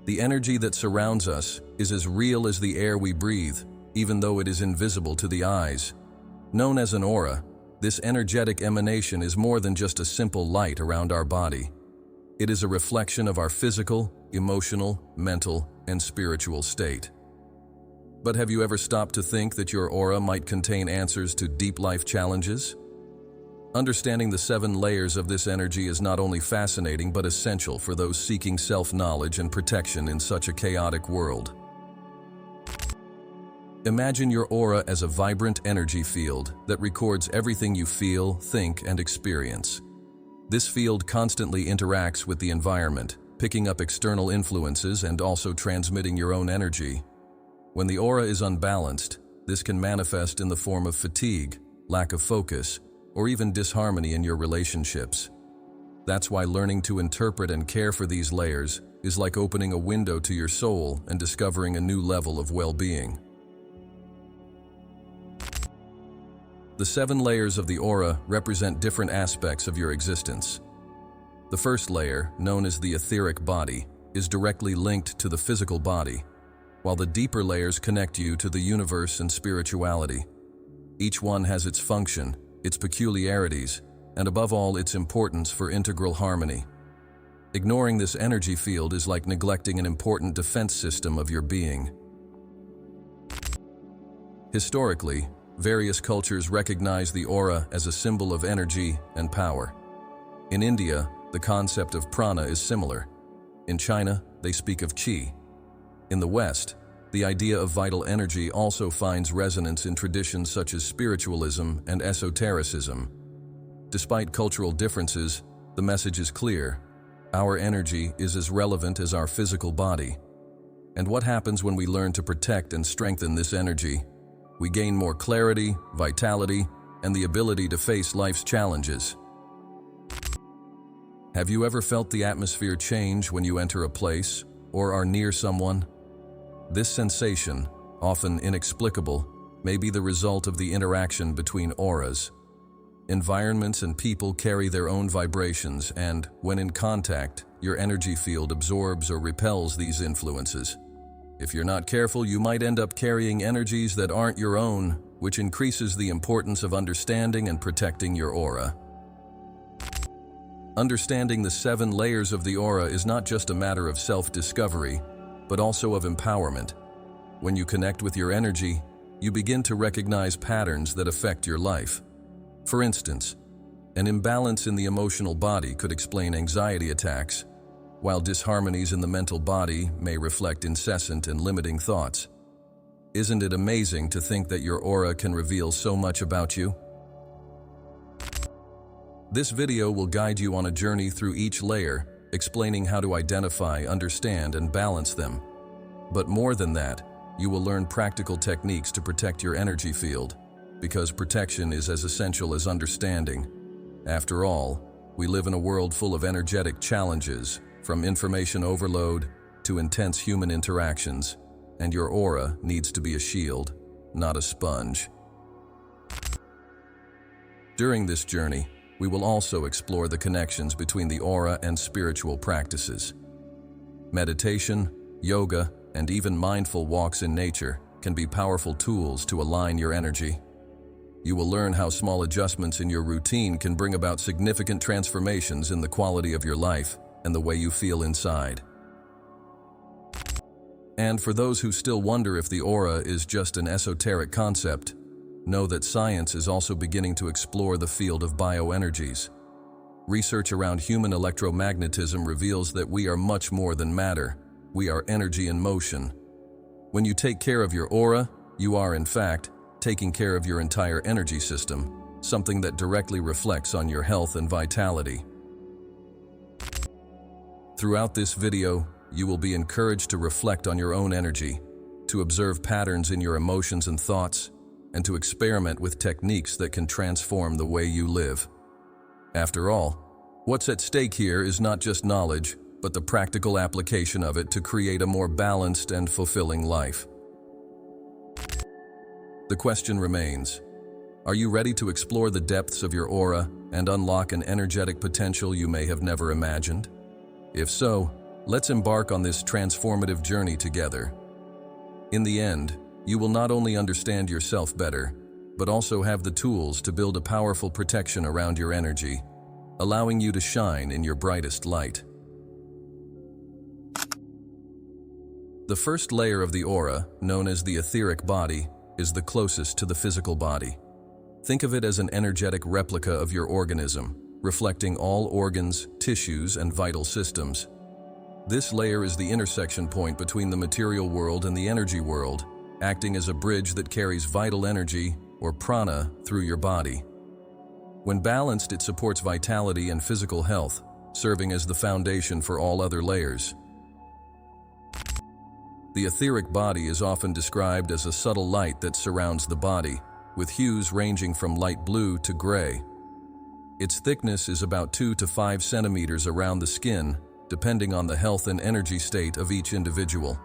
The energy that surrounds us is as real as the air we breathe, even though it is invisible to the eyes. Known as an aura, this energetic emanation is more than just a simple light around our body. It is a reflection of our physical, emotional, mental, and spiritual state. But have you ever stopped to think that your aura might contain answers to deep life challenges? Understanding the 7 layers of this energy is not only fascinating but essential for those seeking self-knowledge and protection in such a chaotic world. Imagine your aura as a vibrant energy field that records everything you feel, think, and experience. This field constantly interacts with the environment, picking up external influences and also transmitting your own energy. When the aura is unbalanced, this can manifest in the form of fatigue, lack of focus, or even disharmony in your relationships. That's why learning to interpret and care for these layers is like opening a window to your soul and discovering a new level of well-being. The 7 layers of the aura represent different aspects of your existence. The first layer, known as the etheric body, is directly linked to the physical body, while the deeper layers connect you to the universe and spirituality. Each one has its function, its peculiarities, and above all, its importance for integral harmony. Ignoring this energy field is like neglecting an important defense system of your being. Historically, various cultures recognize the aura as a symbol of energy and power. In India, the concept of prana is similar. In China, they speak of qi. In the West, the idea of vital energy also finds resonance in traditions such as spiritualism and esotericism. Despite cultural differences, the message is clear. Our energy is as relevant as our physical body. And what happens when we learn to protect and strengthen this energy? We gain more clarity, vitality, and the ability to face life's challenges. Have you ever felt the atmosphere change when you enter a place or are near someone? This sensation, often inexplicable, may be the result of the interaction between auras. Environments and people carry their own vibrations, and, when in contact, your energy field absorbs or repels these influences. If you're not careful, you might end up carrying energies that aren't your own, which increases the importance of understanding and protecting your aura. Understanding the 7 layers of the aura is not just a matter of self-discovery, but also of empowerment. When you connect with your energy, you begin to recognize patterns that affect your life. For instance, an imbalance in the emotional body could explain anxiety attacks, while disharmonies in the mental body may reflect incessant and limiting thoughts. Isn't it amazing to think that your aura can reveal so much about you? This video will guide you on a journey through each layer, explaining how to identify, understand, and balance them. But more than that, you will learn practical techniques to protect your energy field, because protection is as essential as understanding. After all, we live in a world full of energetic challenges, from information overload to intense human interactions, and your aura needs to be a shield, not a sponge. During this journey, we will also explore the connections between the aura and spiritual practices. Meditation, yoga, and even mindful walks in nature can be powerful tools to align your energy. You will learn how small adjustments in your routine can bring about significant transformations in the quality of your life and the way you feel inside. And for those who still wonder if the aura is just an esoteric concept, know that science is also beginning to explore the field of bioenergies. Research around human electromagnetism reveals that we are much more than matter. We are energy in motion. When you take care of your aura, you are, in fact, taking care of your entire energy system, something that directly reflects on your health and vitality. Throughout this video, you will be encouraged to reflect on your own energy, to observe patterns in your emotions and thoughts, and to experiment with techniques that can transform the way you live. After all, what's at stake here is not just knowledge, but the practical application of it to create a more balanced and fulfilling life. The question remains, are you ready to explore the depths of your aura and unlock an energetic potential you may have never imagined? If so, Let's embark on this transformative journey together. In the end, you will not only understand yourself better, but also have the tools to build a powerful protection around your energy, allowing you to shine in your brightest light. The first layer of the aura, known as the etheric body, is the closest to the physical body. Think of it as an energetic replica of your organism, reflecting all organs, tissues, and vital systems. This layer is the intersection point between the material world and the energy world, acting as a bridge that carries vital energy, or prana, through your body. When balanced, it supports vitality and physical health, serving as the foundation for all other layers. The etheric body is often described as a subtle light that surrounds the body, with hues ranging from light blue to gray. Its thickness is about 2 to 5 centimeters around the skin, depending on the health and energy state of each individual.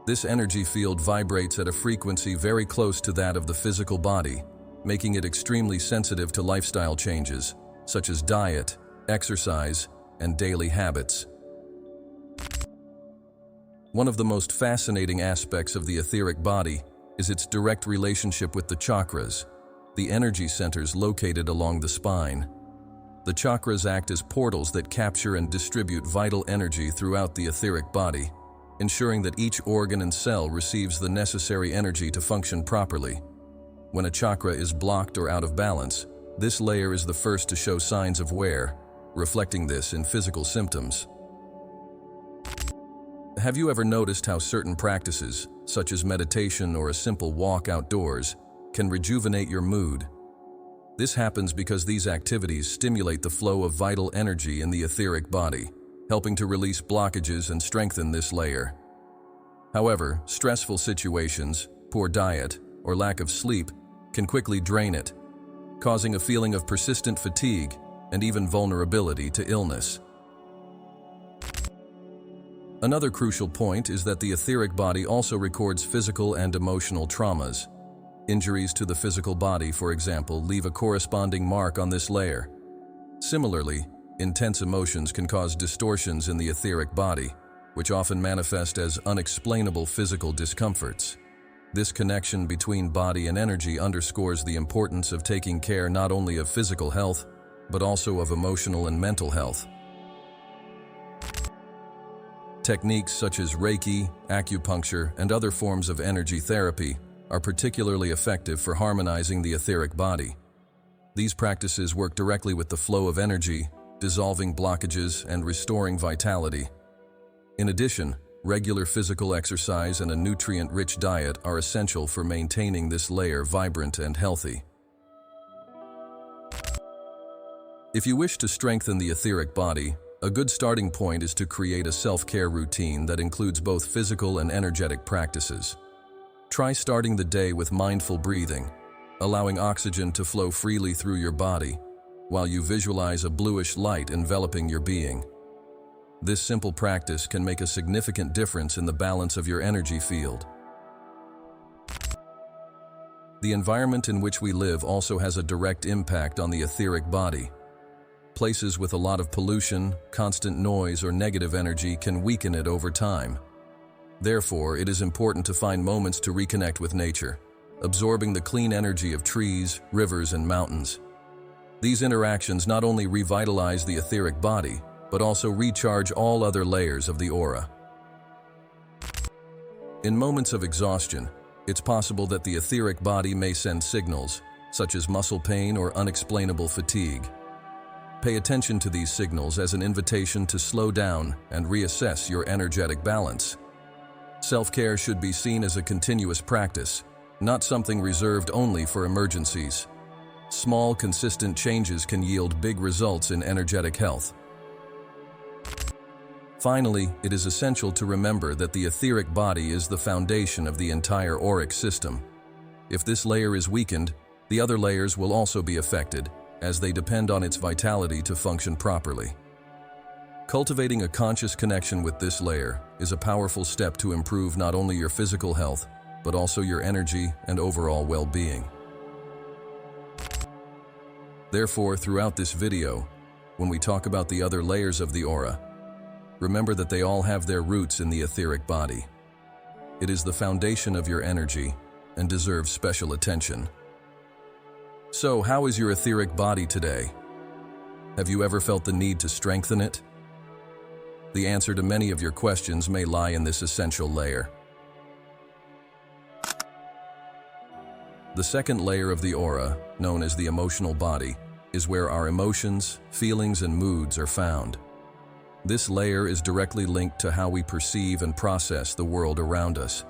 This energy field vibrates at a frequency very close to that of the physical body, making it extremely sensitive to lifestyle changes, such as diet, exercise, and daily habits. One of the most fascinating aspects of the etheric body is its direct relationship with the chakras, the energy centers located along the spine. The chakras act as portals that capture and distribute vital energy throughout the etheric body, ensuring that each organ and cell receives the necessary energy to function properly. When a chakra is blocked or out of balance, this layer is the first to show signs of wear, reflecting this in physical symptoms. Have you ever noticed how certain practices, such as meditation or a simple walk outdoors, can rejuvenate your mood? This happens because these activities stimulate the flow of vital energy in the etheric body, helping to release blockages and strengthen this layer. However, stressful situations, poor diet, or lack of sleep can quickly drain it, causing a feeling of persistent fatigue and even vulnerability to illness. Another crucial point is that the etheric body also records physical and emotional traumas. Injuries to the physical body, for example, leave a corresponding mark on this layer. Similarly, intense emotions can cause distortions in the etheric body, which often manifest as unexplainable physical discomforts. This connection between body and energy underscores the importance of taking care not only of physical health, but also of emotional and mental health. Techniques such as Reiki, acupuncture, and other forms of energy therapy are particularly effective for harmonizing the etheric body. These practices work directly with the flow of energy, dissolving blockages and restoring vitality. In addition, regular physical exercise and a nutrient-rich diet are essential for maintaining this layer vibrant and healthy. If you wish to strengthen the etheric body, a good starting point is to create a self-care routine that includes both physical and energetic practices. Try starting the day with mindful breathing, allowing oxygen to flow freely through your body, while you visualize a bluish light enveloping your being. This simple practice can make a significant difference in the balance of your energy field. The environment in which we live also has a direct impact on the etheric body. Places with a lot of pollution, constant noise, or negative energy can weaken it over time. Therefore, it is important to find moments to reconnect with nature, absorbing the clean energy of trees, rivers, and mountains. These interactions not only revitalize the etheric body, but also recharge all other layers of the aura. In moments of exhaustion, it's possible that the etheric body may send signals, such as muscle pain or unexplainable fatigue. Pay attention to these signals as an invitation to slow down and reassess your energetic balance. Self-care should be seen as a continuous practice, not something reserved only for emergencies. Small, consistent changes can yield big results in energetic health. Finally, it is essential to remember that the etheric body is the foundation of the entire auric system. If this layer is weakened, the other layers will also be affected, as they depend on its vitality to function properly. Cultivating a conscious connection with this layer is a powerful step to improve not only your physical health, but also your energy and overall well-being. Therefore, throughout this video, when we talk about the other layers of the aura, remember that they all have their roots in the etheric body. It is the foundation of your energy and deserves special attention. So, how is your etheric body today? Have you ever felt the need to strengthen it? The answer to many of your questions may lie in this essential layer. The second layer of the aura, known as the emotional body, is where our emotions, feelings, and moods are found. This layer is directly linked to how we perceive and process the world around us.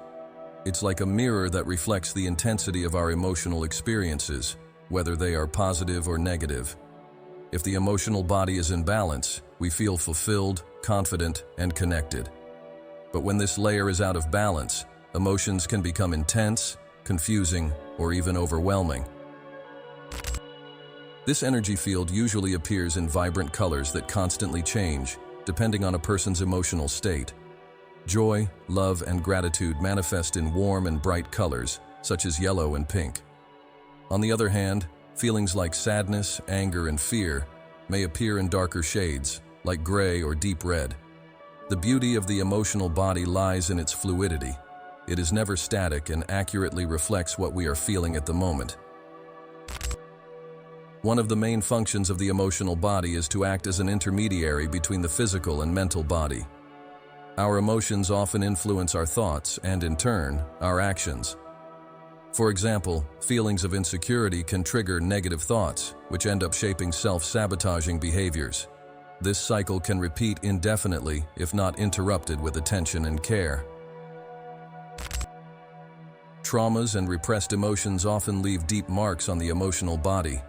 It's like a mirror that reflects the intensity of our emotional experiences, whether they are positive or negative. If the emotional body is in balance, we feel fulfilled, confident, and connected. But when this layer is out of balance, emotions can become intense, confusing, or even overwhelming. This energy field usually appears in vibrant colors that constantly change, depending on a person's emotional state. Joy, love, and gratitude manifest in warm and bright colors, such as yellow and pink. On the other hand, feelings like sadness, anger, and fear may appear in darker shades, like gray or deep red. The beauty of the emotional body lies in its fluidity. It is never static and accurately reflects what we are feeling at the moment. One of the main functions of the emotional body is to act as an intermediary between the physical and mental body. Our emotions often influence our thoughts and, in turn, our actions. For example, feelings of insecurity can trigger negative thoughts, which end up shaping self-sabotaging behaviors. This cycle can repeat indefinitely if not interrupted with attention and care. Traumas and repressed emotions often leave deep marks on the emotional body.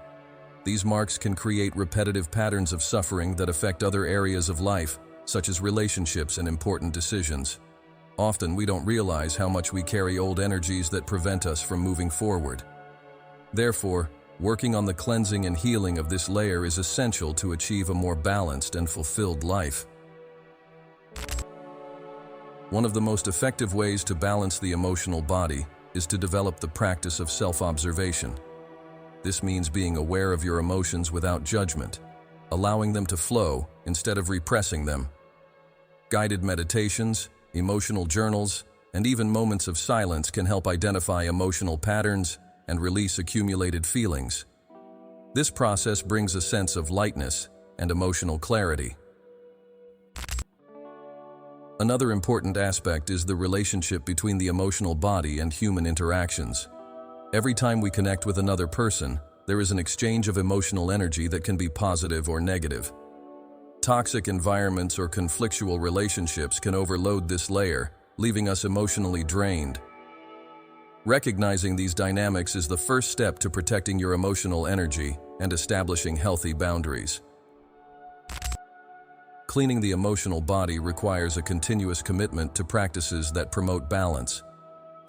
These marks can create repetitive patterns of suffering that affect other areas of life, such as relationships and important decisions. Often we don't realize how much we carry old energies that prevent us from moving forward. Therefore, working on the cleansing and healing of this layer is essential to achieve a more balanced and fulfilled life. One of the most effective ways to balance the emotional body is to develop the practice of self-observation. This means being aware of your emotions without judgment, allowing them to flow instead of repressing them. Guided meditations, emotional journals, and even moments of silence can help identify emotional patterns and release accumulated feelings. This process brings a sense of lightness and emotional clarity. Another important aspect is the relationship between the emotional body and human interactions. Every time we connect with another person, there is an exchange of emotional energy that can be positive or negative. Toxic environments or conflictual relationships can overload this layer, leaving us emotionally drained. Recognizing these dynamics is the first step to protecting your emotional energy and establishing healthy boundaries. Cleaning the emotional body requires a continuous commitment to practices that promote balance.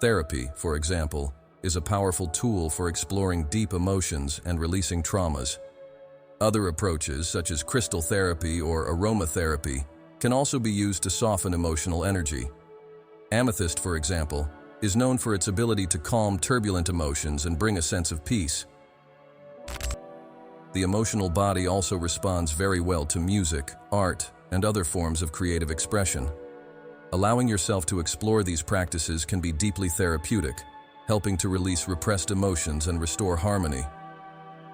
Therapy, for example, is a powerful tool for exploring deep emotions and releasing traumas. Other approaches, such as crystal therapy or aromatherapy, can also be used to soften emotional energy. Amethyst, for example, is known for its ability to calm turbulent emotions and bring a sense of peace. The emotional body also responds very well to music, art, and other forms of creative expression. Allowing yourself to explore these practices can be deeply therapeutic, helping to release repressed emotions and restore harmony.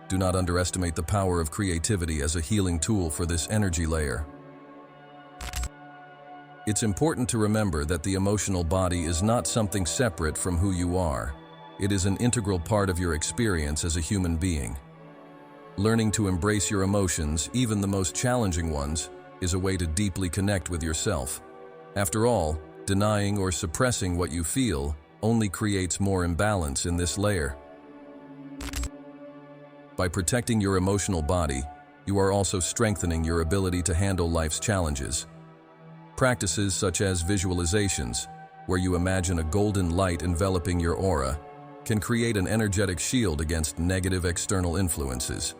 Do not underestimate the power of creativity as a healing tool for this energy layer. It's important to remember that the emotional body is not something separate from who you are. It is an integral part of your experience as a human being. Learning to embrace your emotions, even the most challenging ones, is a way to deeply connect with yourself. After all, denying or suppressing what you feel only creates more imbalance in this layer. By protecting your emotional body, you are also strengthening your ability to handle life's challenges. Practices such as visualizations, where you imagine a golden light enveloping your aura, can create an energetic shield against negative external influences.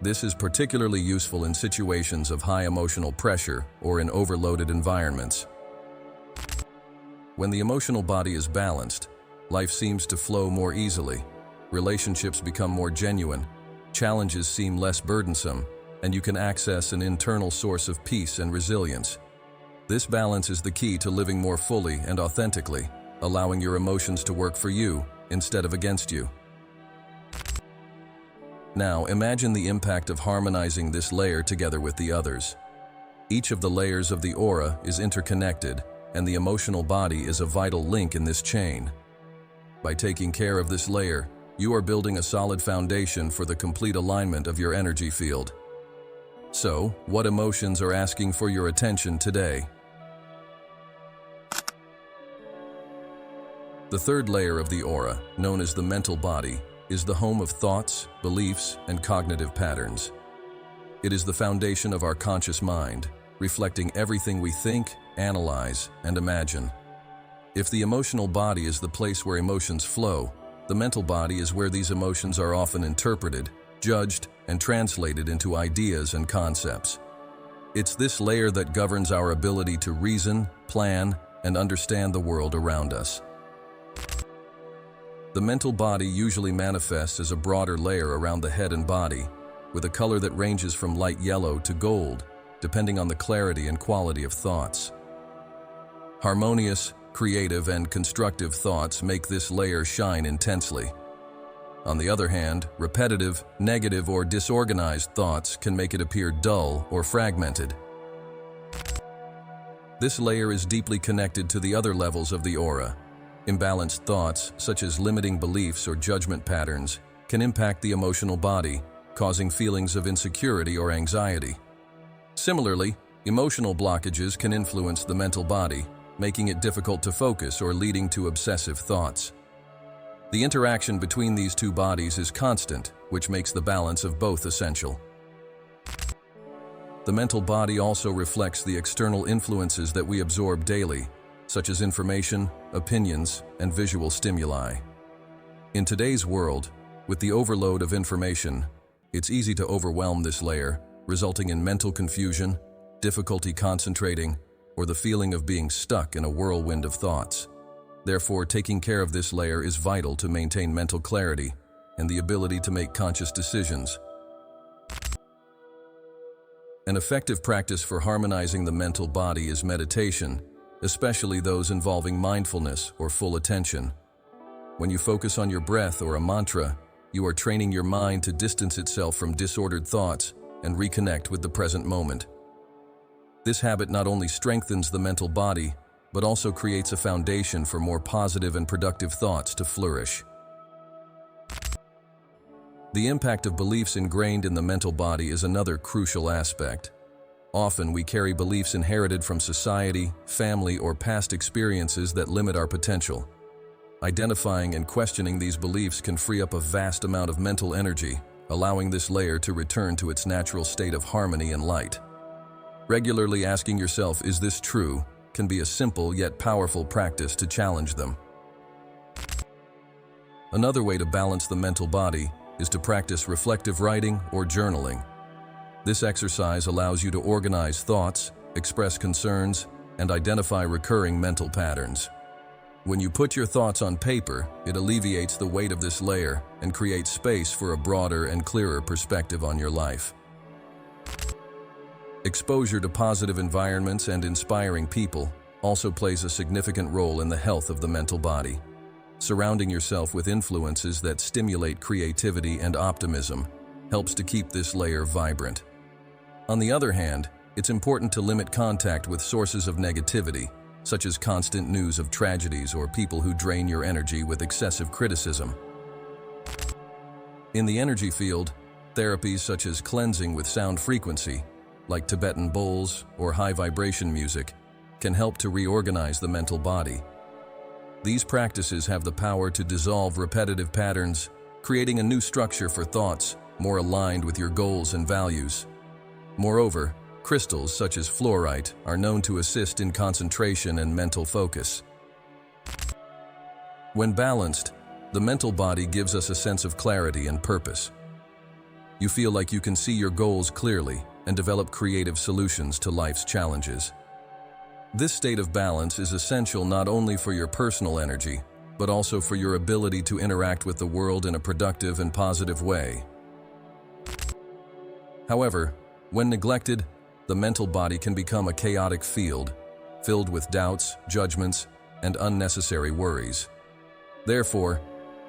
This is particularly useful in situations of high emotional pressure or in overloaded environments. When the emotional body is balanced, life seems to flow more easily, relationships become more genuine, challenges seem less burdensome, and you can access an internal source of peace and resilience. This balance is the key to living more fully and authentically, allowing your emotions to work for you instead of against you. Now, imagine the impact of harmonizing this layer together with the others. Each of the layers of the aura is interconnected, and the emotional body is a vital link in this chain. By taking care of this layer, you are building a solid foundation for the complete alignment of your energy field. So, what emotions are asking for your attention today? The third layer of the aura, known as the mental body, is the home of thoughts, beliefs, and cognitive patterns. It is the foundation of our conscious mind, reflecting everything we think, analyze, and imagine. If the emotional body is the place where emotions flow, the mental body is where these emotions are often interpreted, judged, and translated into ideas and concepts. It's this layer that governs our ability to reason, plan, and understand the world around us. The mental body usually manifests as a broader layer around the head and body, with a color that ranges from light yellow to gold, depending on the clarity and quality of thoughts. Harmonious, creative, and constructive thoughts make this layer shine intensely. On the other hand, repetitive, negative, or disorganized thoughts can make it appear dull or fragmented. This layer is deeply connected to the other levels of the aura. Imbalanced thoughts, such as limiting beliefs or judgment patterns, can impact the emotional body, causing feelings of insecurity or anxiety. Similarly, emotional blockages can influence the mental body, making it difficult to focus or leading to obsessive thoughts. The interaction between these two bodies is constant, which makes the balance of both essential. The mental body also reflects the external influences that we absorb daily, such as information, opinions, and visual stimuli. In today's world, with the overload of information, it's easy to overwhelm this layer, resulting in mental confusion, difficulty concentrating, or the feeling of being stuck in a whirlwind of thoughts. Therefore, taking care of this layer is vital to maintain mental clarity and the ability to make conscious decisions. An effective practice for harmonizing the mental body is meditation, especially those involving mindfulness or full attention. When you focus on your breath or a mantra, you are training your mind to distance itself from disordered thoughts and reconnect with the present moment. This habit not only strengthens the mental body, but also creates a foundation for more positive and productive thoughts to flourish. The impact of beliefs ingrained in the mental body is another crucial aspect. Often we carry beliefs inherited from society, family, or past experiences that limit our potential. Identifying and questioning these beliefs can free up a vast amount of mental energy, allowing this layer to return to its natural state of harmony and light. Regularly asking yourself, "Is this true?" can be a simple yet powerful practice to challenge them. Another way to balance the mental body is to practice reflective writing or journaling. This exercise allows you to organize thoughts, express concerns, and identify recurring mental patterns. When you put your thoughts on paper, it alleviates the weight of this layer and creates space for a broader and clearer perspective on your life. Exposure to positive environments and inspiring people also plays a significant role in the health of the mental body. Surrounding yourself with influences that stimulate creativity and optimism helps to keep this layer vibrant. On the other hand, it's important to limit contact with sources of negativity, such as constant news of tragedies or people who drain your energy with excessive criticism. In the energy field, therapies such as cleansing with sound frequency, like Tibetan bowls or high vibration music, can help to reorganize the mental body. These practices have the power to dissolve repetitive patterns, creating a new structure for thoughts more aligned with your goals and values. Moreover, crystals such as fluorite are known to assist in concentration and mental focus. When balanced, the mental body gives us a sense of clarity and purpose. You feel like you can see your goals clearly and develop creative solutions to life's challenges. This state of balance is essential not only for your personal energy, but also for your ability to interact with the world in a productive and positive way. However, when neglected, the mental body can become a chaotic field, filled with doubts, judgments, and unnecessary worries. Therefore,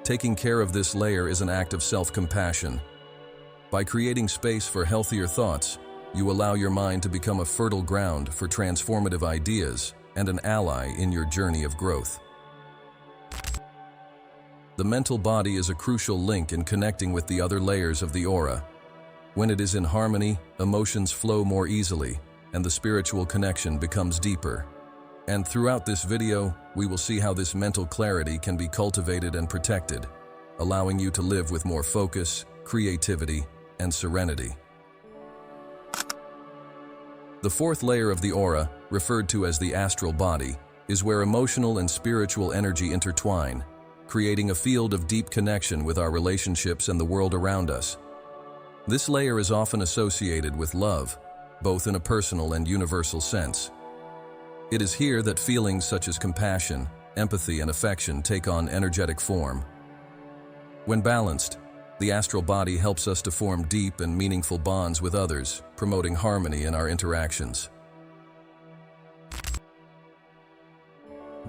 taking care of this layer is an act of self-compassion. By creating space for healthier thoughts, you allow your mind to become a fertile ground for transformative ideas and an ally in your journey of growth. The mental body is a crucial link in connecting with the other layers of the aura. When it is in harmony, emotions flow more easily, and the spiritual connection becomes deeper. And throughout this video, we will see how this mental clarity can be cultivated and protected, allowing you to live with more focus, creativity, and serenity. The fourth layer of the aura, referred to as the astral body, is where emotional and spiritual energy intertwine, creating a field of deep connection with our relationships and the world around us. This layer is often associated with love, both in a personal and universal sense. It is here that feelings such as compassion, empathy, and affection take on energetic form. When balanced, the astral body helps us to form deep and meaningful bonds with others, promoting harmony in our interactions.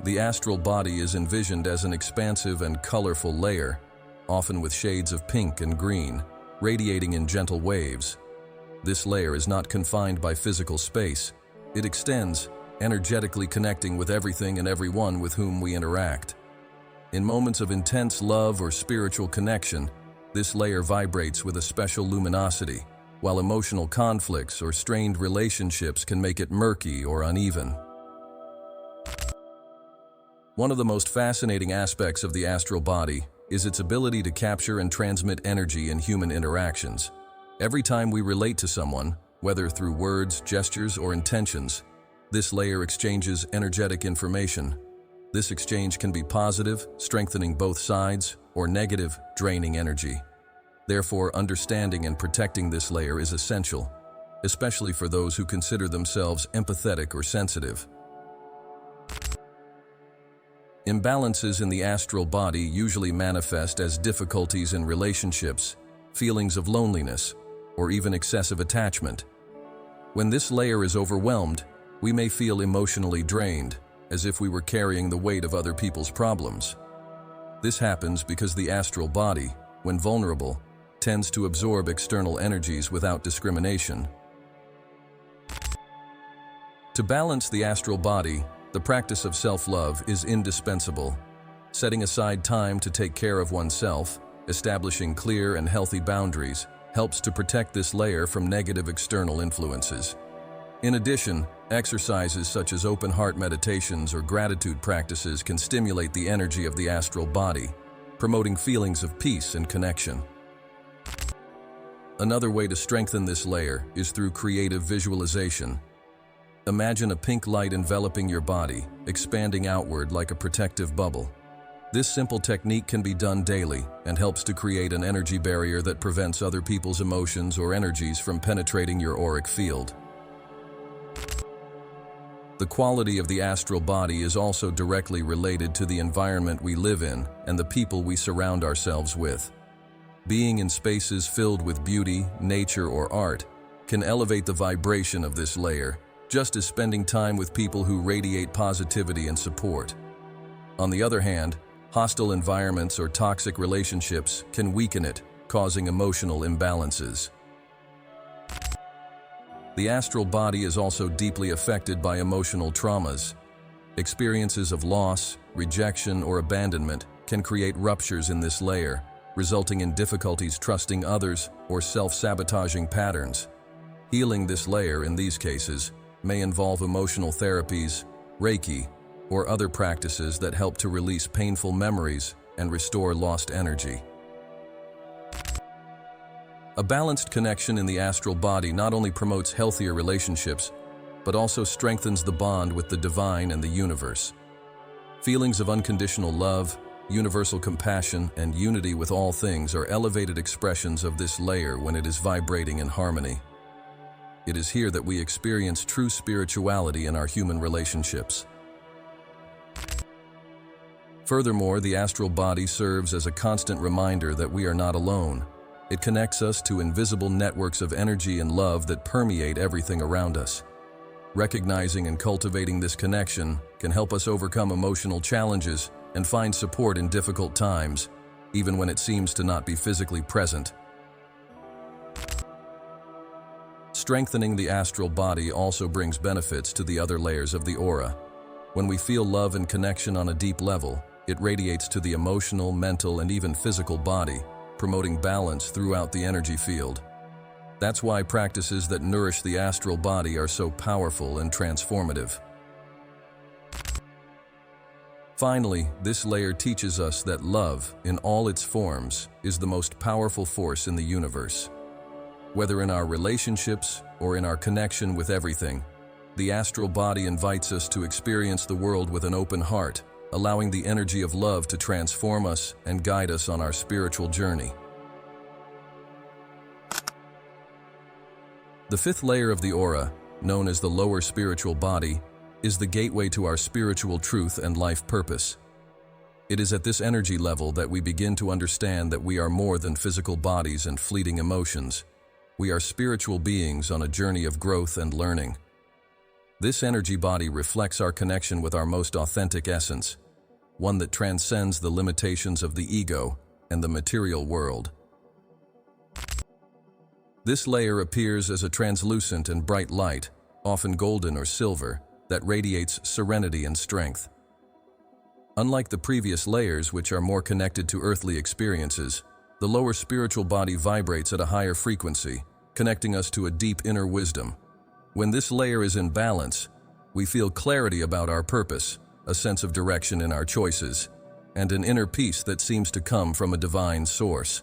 The astral body is envisioned as an expansive and colorful layer, often with shades of pink and green, radiating in gentle waves. This layer is not confined by physical space. It extends, energetically connecting with everything and everyone with whom we interact. In moments of intense love or spiritual connection, this layer vibrates with a special luminosity, while emotional conflicts or strained relationships can make it murky or uneven. One of the most fascinating aspects of the astral body is its ability to capture and transmit energy in human interactions. Every time we relate to someone, whether through words, gestures, or intentions, this layer exchanges energetic information. This exchange can be positive, strengthening both sides, or negative, draining energy. Therefore, understanding and protecting this layer is essential, especially for those who consider themselves empathetic or sensitive. Imbalances in the astral body usually manifest as difficulties in relationships, feelings of loneliness, or even excessive attachment. When this layer is overwhelmed, we may feel emotionally drained, as if we were carrying the weight of other people's problems. This happens because the astral body, when vulnerable, tends to absorb external energies without discrimination. To balance the astral body, the practice of self-love is indispensable. Setting aside time to take care of oneself, establishing clear and healthy boundaries, helps to protect this layer from negative external influences. In addition, exercises such as open heart meditations or gratitude practices can stimulate the energy of the astral body, promoting feelings of peace and connection. Another way to strengthen this layer is through creative visualization. Imagine a pink light enveloping your body, expanding outward like a protective bubble. This simple technique can be done daily and helps to create an energy barrier that prevents other people's emotions or energies from penetrating your auric field. The quality of the astral body is also directly related to the environment we live in and the people we surround ourselves with. Being in spaces filled with beauty, nature, or art can elevate the vibration of this layer, just as spending time with people who radiate positivity and support. On the other hand, hostile environments or toxic relationships can weaken it, causing emotional imbalances. The astral body is also deeply affected by emotional traumas. Experiences of loss, rejection, or abandonment can create ruptures in this layer, resulting in difficulties trusting others or self-sabotaging patterns. Healing this layer in these cases may involve emotional therapies, Reiki, or other practices that help to release painful memories and restore lost energy. A balanced connection in the astral body not only promotes healthier relationships, but also strengthens the bond with the divine and the universe. Feelings of unconditional love, universal compassion, and unity with all things are elevated expressions of this layer when it is vibrating in harmony. It is here that we experience true spirituality in our human relationships. Furthermore, the astral body serves as a constant reminder that we are not alone. It connects us to invisible networks of energy and love that permeate everything around us. Recognizing and cultivating this connection can help us overcome emotional challenges and find support in difficult times, even when it seems to not be physically present. Strengthening the astral body also brings benefits to the other layers of the aura. When we feel love and connection on a deep level, it radiates to the emotional, mental, and even physical body, promoting balance throughout the energy field. That's why practices that nourish the astral body are so powerful and transformative. Finally, this layer teaches us that love, in all its forms, is the most powerful force in the universe. Whether in our relationships or in our connection with everything, the astral body invites us to experience the world with an open heart, allowing the energy of love to transform us and guide us on our spiritual journey. The fifth layer of the aura, known as the lower spiritual body, is the gateway to our spiritual truth and life purpose. It is at this energy level that we begin to understand that we are more than physical bodies and fleeting emotions. We are spiritual beings on a journey of growth and learning. This energy body reflects our connection with our most authentic essence, one that transcends the limitations of the ego and the material world. This layer appears as a translucent and bright light, often golden or silver, that radiates serenity and strength. Unlike the previous layers, which are more connected to earthly experiences, the lower spiritual body vibrates at a higher frequency, connecting us to a deep inner wisdom. When this layer is in balance, we feel clarity about our purpose, a sense of direction in our choices, and an inner peace that seems to come from a divine source.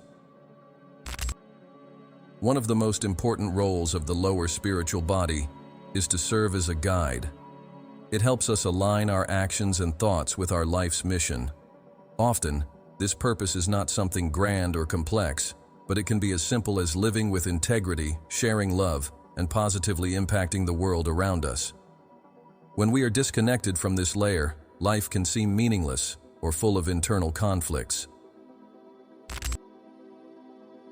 One of the most important roles of the lower spiritual body is to serve as a guide. It helps us align our actions and thoughts with our life's mission. Often, this purpose is not something grand or complex, but it can be as simple as living with integrity, sharing love, and positively impacting the world around us. When we are disconnected from this layer, life can seem meaningless or full of internal conflicts.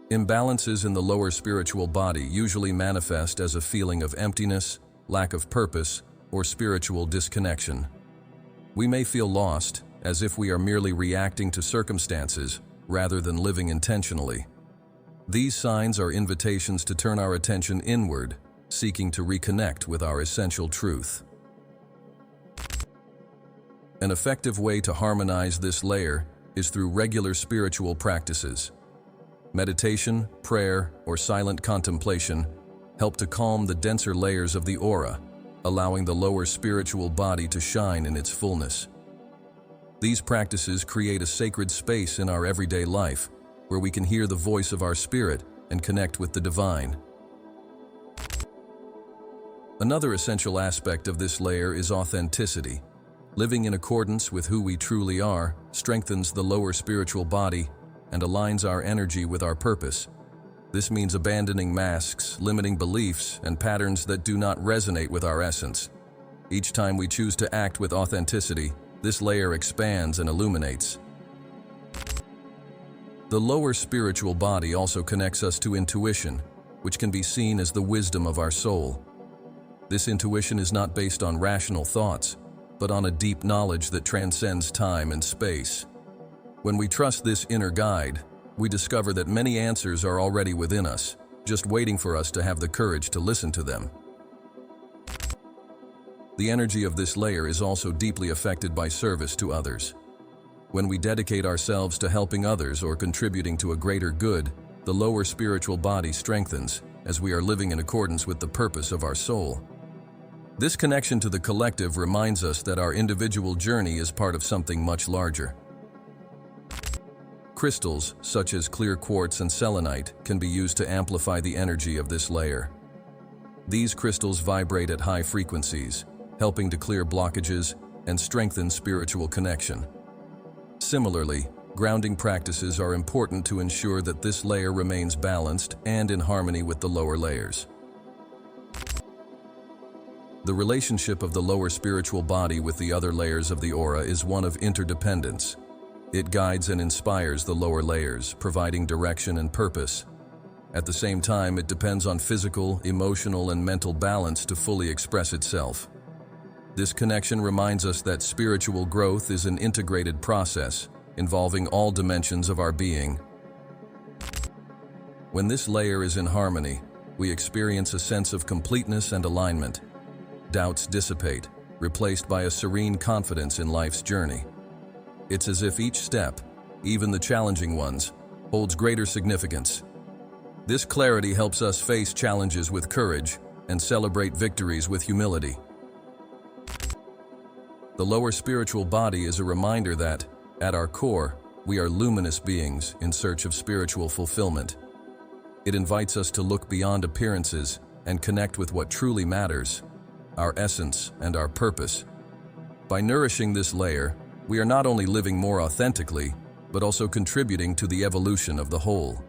Imbalances in the lower spiritual body usually manifest as a feeling of emptiness, lack of purpose, or spiritual disconnection. We may feel lost, as if we are merely reacting to circumstances rather than living intentionally. These signs are invitations to turn our attention inward, seeking to reconnect with our essential truth. An effective way to harmonize this layer is through regular spiritual practices. Meditation, prayer, or silent contemplation help to calm the denser layers of the aura, allowing the lower spiritual body to shine in its fullness. These practices create a sacred space in our everyday life, where we can hear the voice of our spirit and connect with the divine. Another essential aspect of this layer is authenticity. Living in accordance with who we truly are strengthens the lower spiritual body and aligns our energy with our purpose. This means abandoning masks, limiting beliefs, and patterns that do not resonate with our essence. Each time we choose to act with authenticity, this layer expands and illuminates. The lower spiritual body also connects us to intuition, which can be seen as the wisdom of our soul. This intuition is not based on rational thoughts, but on a deep knowledge that transcends time and space. When we trust this inner guide, we discover that many answers are already within us, just waiting for us to have the courage to listen to them. The energy of this layer is also deeply affected by service to others. When we dedicate ourselves to helping others or contributing to a greater good, the lower spiritual body strengthens, as we are living in accordance with the purpose of our soul. This connection to the collective reminds us that our individual journey is part of something much larger. Crystals, such as clear quartz and selenite, can be used to amplify the energy of this layer. These crystals vibrate at high frequencies, helping to clear blockages and strengthen spiritual connection. Similarly, grounding practices are important to ensure that this layer remains balanced and in harmony with the lower layers. The relationship of the lower spiritual body with the other layers of the aura is one of interdependence. It guides and inspires the lower layers, providing direction and purpose. At the same time, it depends on physical, emotional, and mental balance to fully express itself. This connection reminds us that spiritual growth is an integrated process, involving all dimensions of our being. When this layer is in harmony, we experience a sense of completeness and alignment. Doubts dissipate, replaced by a serene confidence in life's journey. It's as if each step, even the challenging ones, holds greater significance. This clarity helps us face challenges with courage and celebrate victories with humility. The lower spiritual body is a reminder that, at our core, we are luminous beings in search of spiritual fulfillment. It invites us to look beyond appearances and connect with what truly matters, our essence and our purpose. By nourishing this layer, we are not only living more authentically, but also contributing to the evolution of the whole.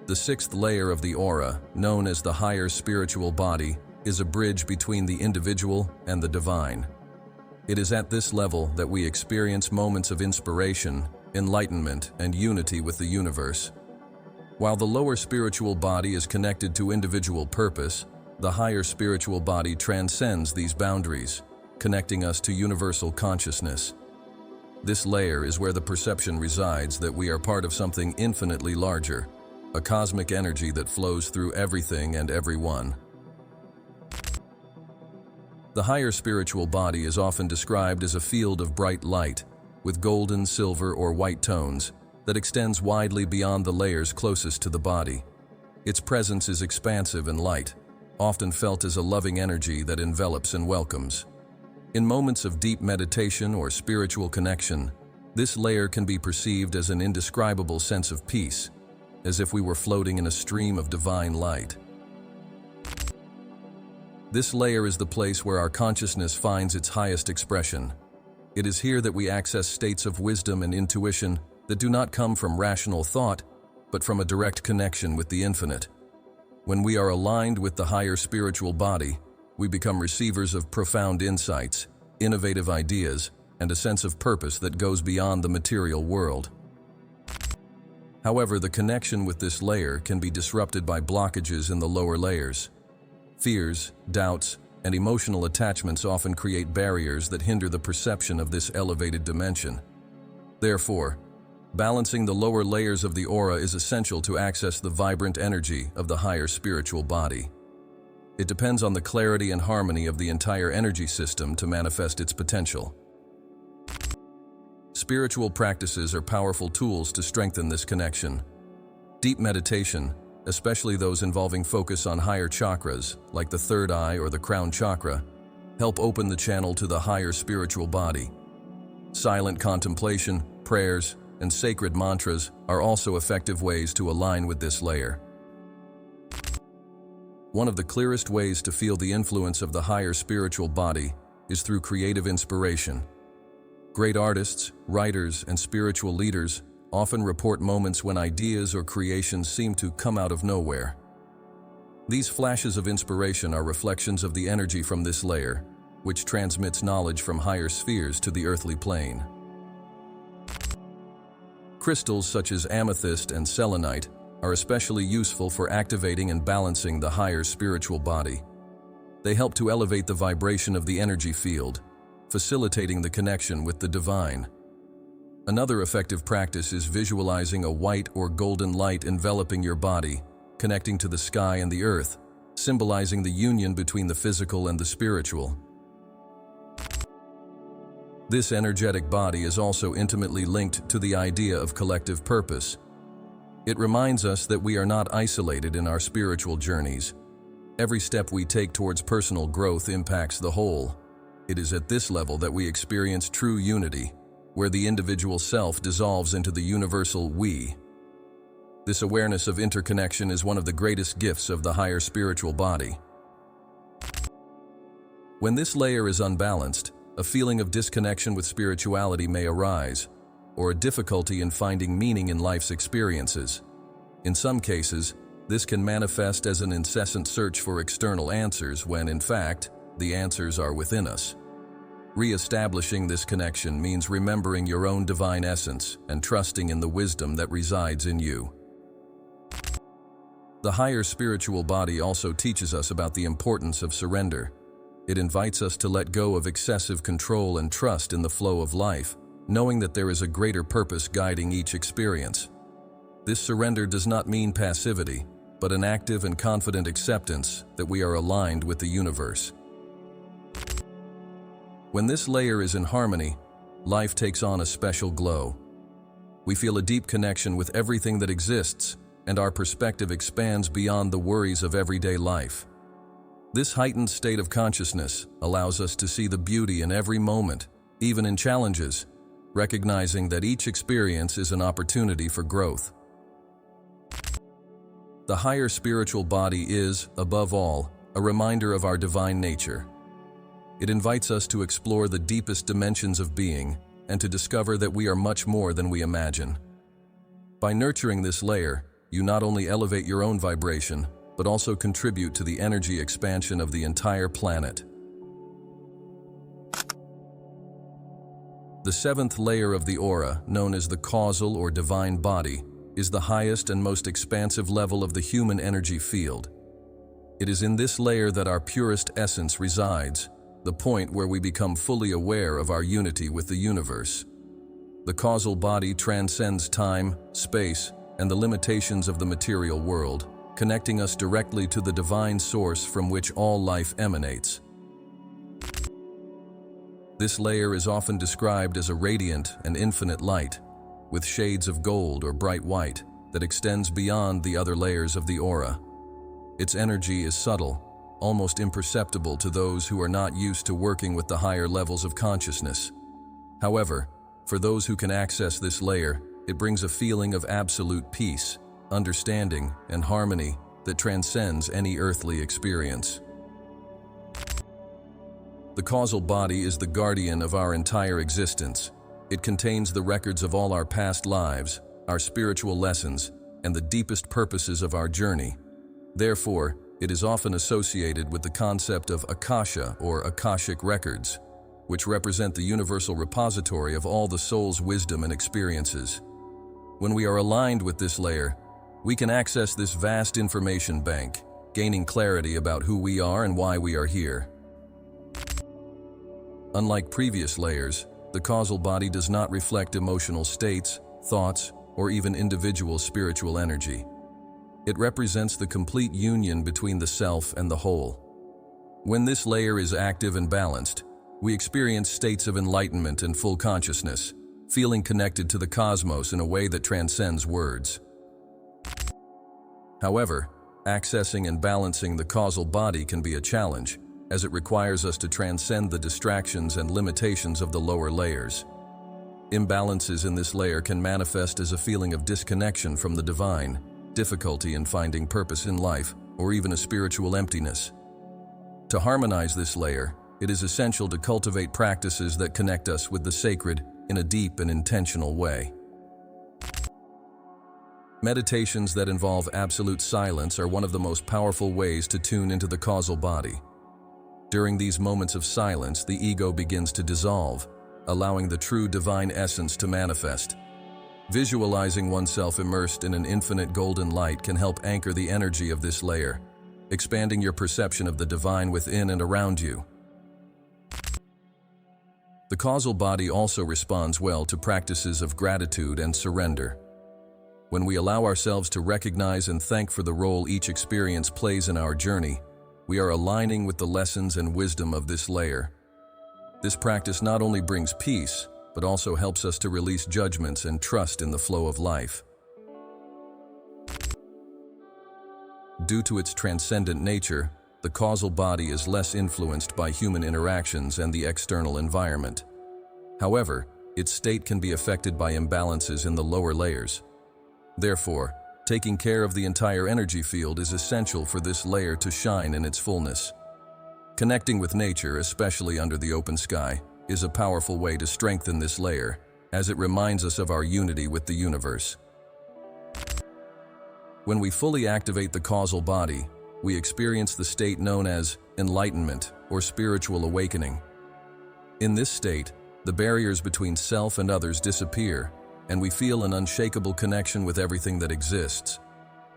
The sixth layer of the aura, known as the higher spiritual body, is a bridge between the individual and the divine. It is at this level that we experience moments of inspiration, enlightenment, and unity with the universe. While the lower spiritual body is connected to individual purpose, the higher spiritual body transcends these boundaries, connecting us to universal consciousness. This layer is where the perception resides that we are part of something infinitely larger, a cosmic energy that flows through everything and everyone. The higher spiritual body is often described as a field of bright light, with golden, silver, or white tones, that extends widely beyond the layers closest to the body. Its presence is expansive and light, often felt as a loving energy that envelops and welcomes. In moments of deep meditation or spiritual connection, this layer can be perceived as an indescribable sense of peace, as if we were floating in a stream of divine light. This layer is the place where our consciousness finds its highest expression. It is here that we access states of wisdom and intuition that do not come from rational thought, but from a direct connection with the infinite. When we are aligned with the higher spiritual body, we become receivers of profound insights, innovative ideas, and a sense of purpose that goes beyond the material world. However, the connection with this layer can be disrupted by blockages in the lower layers. Fears, doubts, and emotional attachments often create barriers that hinder the perception of this elevated dimension. Therefore, balancing the lower layers of the aura is essential to access the vibrant energy of the higher spiritual body. It depends on the clarity and harmony of the entire energy system to manifest its potential. Spiritual practices are powerful tools to strengthen this connection. Deep meditation, especially those involving focus on higher chakras, like the third eye or the crown chakra, help open the channel to the higher spiritual body. Silent contemplation, prayers, and sacred mantras are also effective ways to align with this layer. One of the clearest ways to feel the influence of the higher spiritual body is through creative inspiration. Great artists, writers, and spiritual leaders often report moments when ideas or creations seem to come out of nowhere. These flashes of inspiration are reflections of the energy from this layer, which transmits knowledge from higher spheres to the earthly plane. Crystals such as amethyst and selenite are especially useful for activating and balancing the higher spiritual body. They help to elevate the vibration of the energy field, facilitating the connection with the divine. Another effective practice is visualizing a white or golden light enveloping your body, connecting to the sky and the earth, symbolizing the union between the physical and the spiritual. This energetic body is also intimately linked to the idea of collective purpose. It reminds us that we are not isolated in our spiritual journeys. Every step we take towards personal growth impacts the whole. It is at this level that we experience true unity, where the individual self dissolves into the universal we. This awareness of interconnection is one of the greatest gifts of the higher spiritual body. When this layer is unbalanced, a feeling of disconnection with spirituality may arise, or a difficulty in finding meaning in life's experiences. In some cases, this can manifest as an incessant search for external answers when, in fact, the answers are within us. Re-establishing this connection means remembering your own divine essence and trusting in the wisdom that resides in you. The higher spiritual body also teaches us about the importance of surrender. It invites us to let go of excessive control and trust in the flow of life, knowing that there is a greater purpose guiding each experience. This surrender does not mean passivity, but an active and confident acceptance that we are aligned with the universe. When this layer is in harmony, life takes on a special glow. We feel a deep connection with everything that exists, and our perspective expands beyond the worries of everyday life. This heightened state of consciousness allows us to see the beauty in every moment, even in challenges, recognizing that each experience is an opportunity for growth. The higher spiritual body is, above all, a reminder of our divine nature. It invites us to explore the deepest dimensions of being and to discover that we are much more than we imagine. By nurturing this layer, you not only elevate your own vibration, but also contribute to the energy expansion of the entire planet. The seventh layer of the aura, known as the causal or divine body, is the highest and most expansive level of the human energy field. It is in this layer that our purest essence resides, the point where we become fully aware of our unity with the universe. The causal body transcends time, space, and the limitations of the material world, connecting us directly to the divine source from which all life emanates. This layer is often described as a radiant and infinite light, with shades of gold or bright white that extends beyond the other layers of the aura. Its energy is subtle, almost imperceptible to those who are not used to working with the higher levels of consciousness. However, for those who can access this layer, it brings a feeling of absolute peace, understanding, and harmony that transcends any earthly experience. The causal body is the guardian of our entire existence. It contains the records of all our past lives, our spiritual lessons, and the deepest purposes of our journey. Therefore, it is often associated with the concept of Akasha or Akashic records, which represent the universal repository of all the soul's wisdom and experiences. When we are aligned with this layer, we can access this vast information bank, gaining clarity about who we are and why we are here. Unlike previous layers, the causal body does not reflect emotional states, thoughts, or even individual spiritual energy. It represents the complete union between the self and the whole. When this layer is active and balanced, we experience states of enlightenment and full consciousness, feeling connected to the cosmos in a way that transcends words. However, accessing and balancing the causal body can be a challenge, as it requires us to transcend the distractions and limitations of the lower layers. Imbalances in this layer can manifest as a feeling of disconnection from the divine, difficulty in finding purpose in life, or even a spiritual emptiness. To harmonize this layer, it is essential to cultivate practices that connect us with the sacred in a deep and intentional way. Meditations that involve absolute silence are one of the most powerful ways to tune into the causal body. During these moments of silence, the ego begins to dissolve, allowing the true divine essence to manifest. Visualizing oneself immersed in an infinite golden light can help anchor the energy of this layer, expanding your perception of the divine within and around you. The causal body also responds well to practices of gratitude and surrender. When we allow ourselves to recognize and thank for the role each experience plays in our journey, we are aligning with the lessons and wisdom of this layer. This practice not only brings peace, but also helps us to release judgments and trust in the flow of life. Due to its transcendent nature, the causal body is less influenced by human interactions and the external environment. However, its state can be affected by imbalances in the lower layers. Therefore, taking care of the entire energy field is essential for this layer to shine in its fullness. Connecting with nature, especially under the open sky, is a powerful way to strengthen this layer, as it reminds us of our unity with the universe. When we fully activate the causal body, we experience the state known as enlightenment or spiritual awakening. In this state, the barriers between self and others disappear, and we feel an unshakable connection with everything that exists.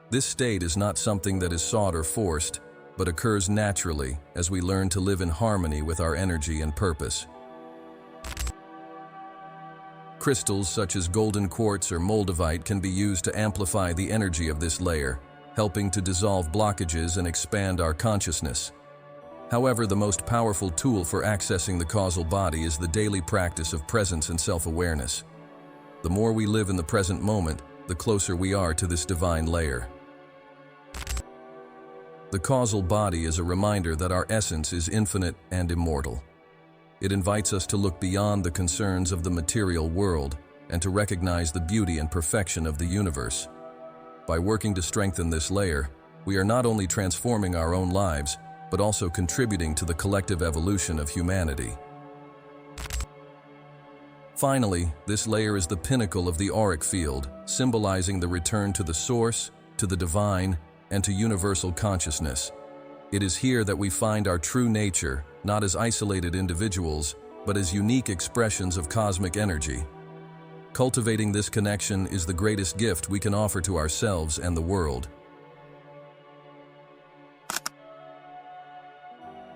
This state is not something that is sought or forced, but occurs naturally as we learn to live in harmony with our energy and purpose. Crystals such as golden quartz or moldavite can be used to amplify the energy of this layer, helping to dissolve blockages and expand our consciousness. However, the most powerful tool for accessing the causal body is the daily practice of presence and self-awareness. The more we live in the present moment, the closer we are to this divine layer. The causal body is a reminder that our essence is infinite and immortal. It invites us to look beyond the concerns of the material world and to recognize the beauty and perfection of the universe. By working to strengthen this layer, we are not only transforming our own lives, but also contributing to the collective evolution of humanity. Finally, this layer is the pinnacle of the auric field, symbolizing the return to the source, to the divine, and to universal consciousness. It is here that we find our true nature, not as isolated individuals, but as unique expressions of cosmic energy. Cultivating this connection is the greatest gift we can offer to ourselves and the world.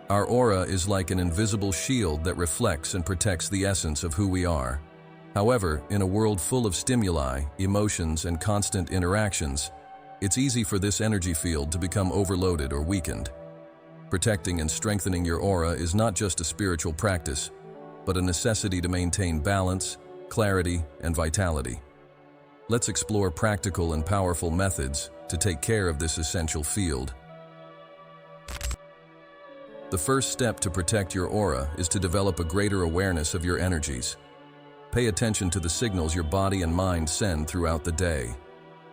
Our aura is like an invisible shield that reflects and protects the essence of who we are. However, in a world full of stimuli, emotions, and constant interactions, it's easy for this energy field to become overloaded or weakened. Protecting and strengthening your aura is not just a spiritual practice, but a necessity to maintain balance, clarity, and vitality. Let's explore practical and powerful methods to take care of this essential field. The first step to protect your aura is to develop a greater awareness of your energies. Pay attention to the signals your body and mind send throughout the day.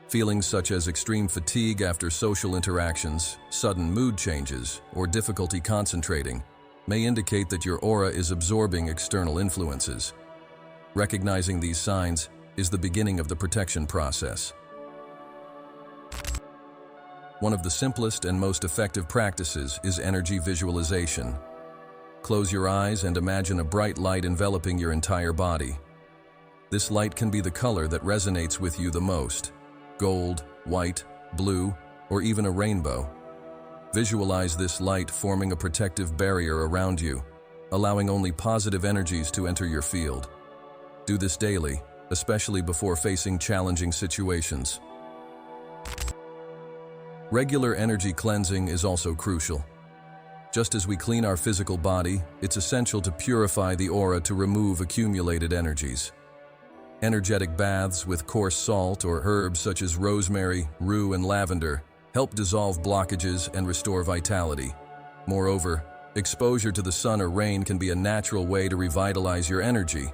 Feelings such as extreme fatigue after social interactions, sudden mood changes, or difficulty concentrating may indicate that your aura is absorbing external influences. Recognizing these signs is the beginning of the protection process. One of the simplest and most effective practices is energy visualization. Close your eyes and imagine a bright light enveloping your entire body. This light can be the color that resonates with you the most: gold, white, blue, or even a rainbow. Visualize this light forming a protective barrier around you, allowing only positive energies to enter your field. Do this daily, especially before facing challenging situations. Regular energy cleansing is also crucial. Just as we clean our physical body, it's essential to purify the aura to remove accumulated energies. Energetic baths with coarse salt or herbs such as rosemary, rue, and lavender help dissolve blockages and restore vitality. Moreover, exposure to the sun or rain can be a natural way to revitalize your energy.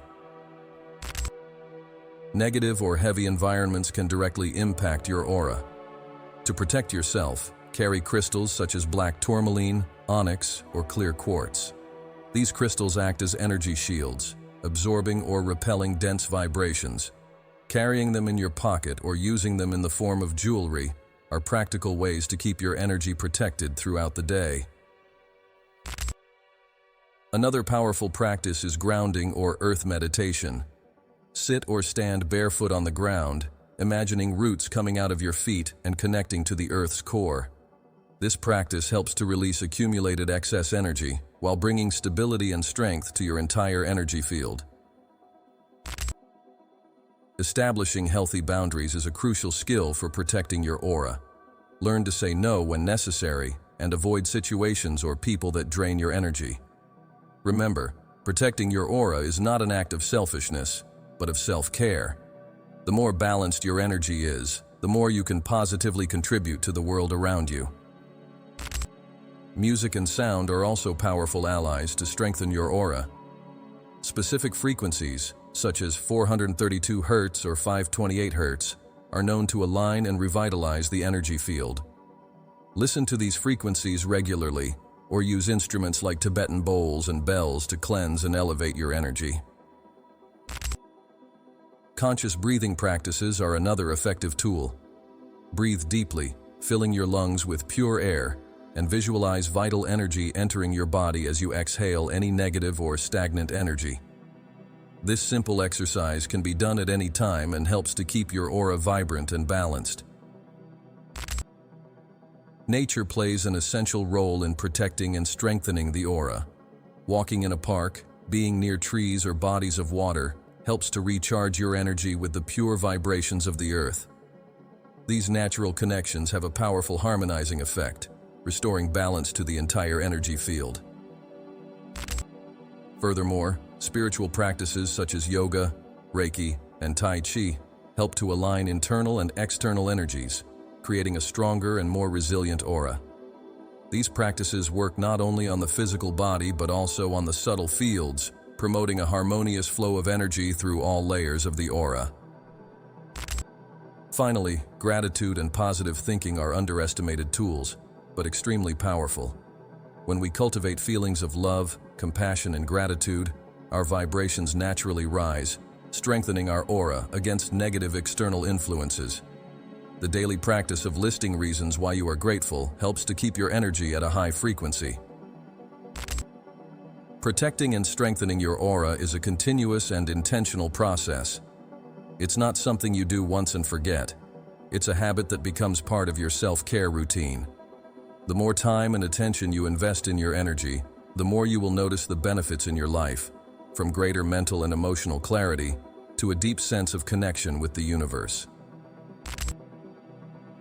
Negative or heavy environments can directly impact your aura. To protect yourself, carry crystals such as black tourmaline, onyx, or clear quartz. These crystals act as energy shields, absorbing or repelling dense vibrations. Carrying them in your pocket or using them in the form of jewelry are practical ways to keep your energy protected throughout the day. Another powerful practice is grounding or earth meditation. Sit or stand barefoot on the ground, imagining roots coming out of your feet and connecting to the earth's core. This practice helps to release accumulated excess energy while bringing stability and strength to your entire energy field. Establishing healthy boundaries is a crucial skill for protecting your aura. Learn to say no when necessary and avoid situations or people that drain your energy. Remember, protecting your aura is not an act of selfishness, but of self-care. The more balanced your energy is, the more you can positively contribute to the world around you. Music and sound are also powerful allies to strengthen your aura. Specific frequencies, such as 432 Hz or 528 Hz, are known to align and revitalize the energy field. Listen to these frequencies regularly, or use instruments like Tibetan bowls and bells to cleanse and elevate your energy. Conscious breathing practices are another effective tool. Breathe deeply, filling your lungs with pure air, and visualize vital energy entering your body as you exhale any negative or stagnant energy. This simple exercise can be done at any time and helps to keep your aura vibrant and balanced. Nature plays an essential role in protecting and strengthening the aura. Walking in a park, being near trees or bodies of water, helps to recharge your energy with the pure vibrations of the earth. These natural connections have a powerful harmonizing effect, restoring balance to the entire energy field. Furthermore, spiritual practices such as yoga, Reiki, and Tai Chi help to align internal and external energies, creating a stronger and more resilient aura. These practices work not only on the physical body but also on the subtle fields, promoting a harmonious flow of energy through all layers of the aura. Finally, gratitude and positive thinking are underestimated tools, but extremely powerful. When we cultivate feelings of love, compassion, and gratitude, our vibrations naturally rise, strengthening our aura against negative external influences. The daily practice of listing reasons why you are grateful helps to keep your energy at a high frequency. Protecting and strengthening your aura is a continuous and intentional process. It's not something you do once and forget. It's a habit that becomes part of your self-care routine. The more time and attention you invest in your energy, the more you will notice the benefits in your life, from greater mental and emotional clarity to a deep sense of connection with the universe.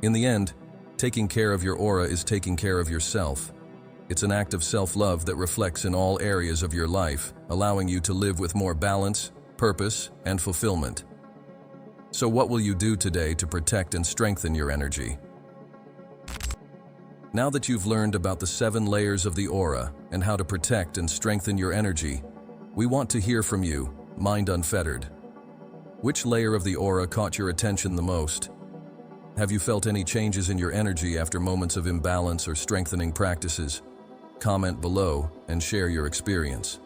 In the end, taking care of your aura is taking care of yourself. It's an act of self-love that reflects in all areas of your life, allowing you to live with more balance, purpose, and fulfillment. So what will you do today to protect and strengthen your energy? Now that you've learned about the 7 layers of the aura and how to protect and strengthen your energy, we want to hear from you, Mind Unfettered. Which layer of the aura caught your attention the most? Have you felt any changes in your energy after moments of imbalance or strengthening practices? Comment below and share your experience.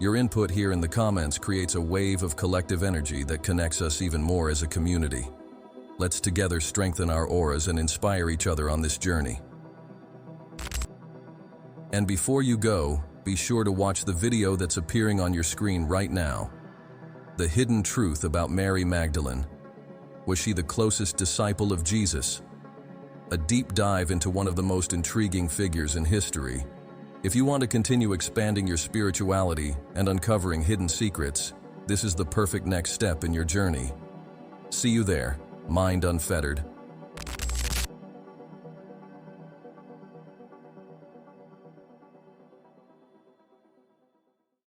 Your input here in the comments creates a wave of collective energy that connects us even more as a community. Let's together strengthen our auras and inspire each other on this journey. And before you go, be sure to watch the video that's appearing on your screen right now. The hidden truth about Mary Magdalene. Was she the closest disciple of Jesus? A deep dive into one of the most intriguing figures in history. If you want to continue expanding your spirituality and uncovering hidden secrets, this is the perfect next step in your journey. See you there, Mind Unfettered.